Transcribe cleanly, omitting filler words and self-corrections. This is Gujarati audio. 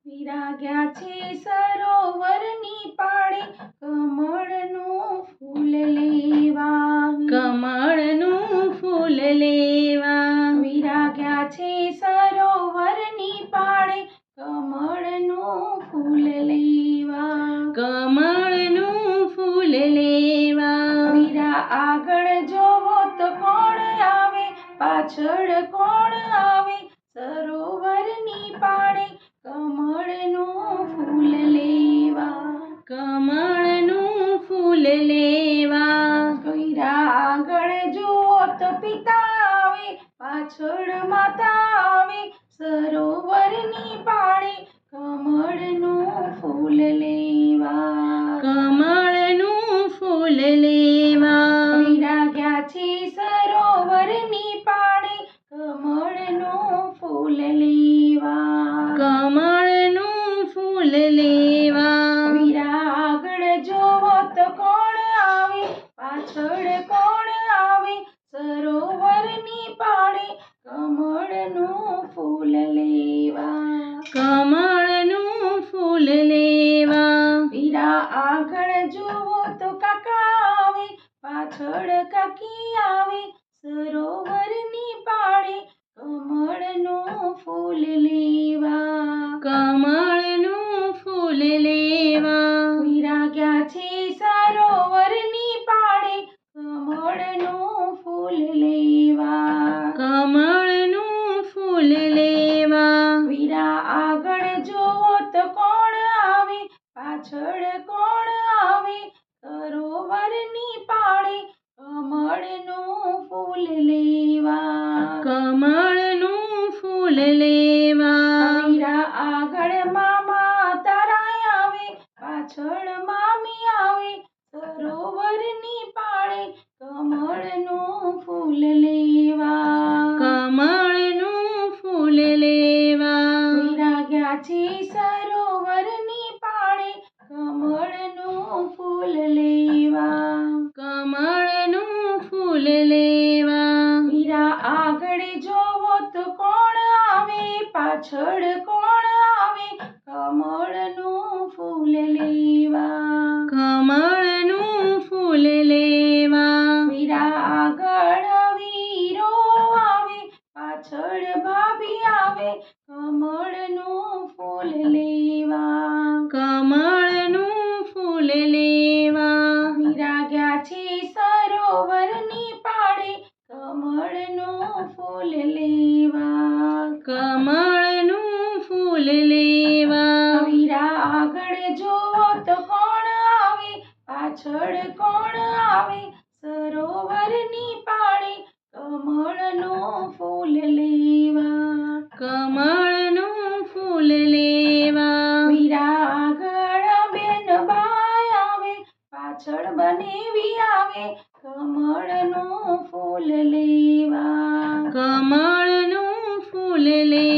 વિરાગ્યા છે સરોવરની પાળે કમળનું ફૂલ લેવા. કમળનું ફૂલ લેવા. વિરાગ્યા છે સરોવરની પાળે કમળનું ફૂલ લેવા. કમળનું ફૂલ લેવા. વીરા આગળ જોવો તો કોણ આવે, પાછળ કોણ આવે, સરોવરની પાળે કમળનું ફૂલ લેવા. કમળનું ફૂલ લેવા. વીરા આગળ જુઓ તો પિતા આવે, પાછળ માતા આવે, સરોવરની પાળે કમળનું ફૂલ લેવા. કમળનું ફૂલ લેવા. વિરાગ્યા છે સરોવરની પાળે કમળનું ફૂલ લેવા. કમળનું ફૂલ લેવા. વીરા આગળ જોવો તો કોણ આવે, પાછળ કોણ આવે, સરોવરની પાળે કમળનું ફૂલ લેવા. કમળનું ફૂલ લેવા. વીરા આગળ જુઓ તો કાકા આવે, પાછળ કાકી આવે, સરોવરની પાળે કમળનું ફૂલ લેવા. કમળનું ફૂલ લેવા. વિરાગ્યા છે સરોવરની પાળે કમળનું ફૂલ લેવા. કમળનું ફૂલ લેવા. વીરા આગળ જુઓ તો કોણ આવે, પાછળ કોણ આવે, સરોવરની પાળે કમળનું ફૂલ લેવા. કમળનું ફૂલ લેવા. વીરા આગળ મામા તારા આવે, પાછળ મામી આવે, સરોવરની પાળે કમળનું ફૂલ લેવા. કમળનું ફૂલ લેવા. વિરાગ્યા છે સરોવરની પાળે કમળનું ફૂલ લેવા. કમળનું ફૂલ લેવા. વીરા આગળ જોવો તો કોણ આવે, પાછળ કોણ આવે, કમળનું ફૂલ લેવા. કમળનું ફૂલ લેવા. વીરા આગળ વીરો આવે, પાછળ ભાભી આવે, કમળનું ફૂલ લેવા. કમળનું ફૂલ લેવા. વિરાગ્યા છે સરોવરની પાળે કમળનું ફૂલ લેવા. કમળનું ફૂલ લેવા. વીરા આગળ જોવો તો કોણ આવે, પાછળ કોણ આવે, સરોવરની પાળે કમળનું ફૂલ લેવા. કમળનું ફૂલ લેવા. વીરા આગળ બેનબાઈ આવે, પાછળ બનેવી આવે, કમળનું ફૂલ લેવા. કમળનું ફૂલ લેવા.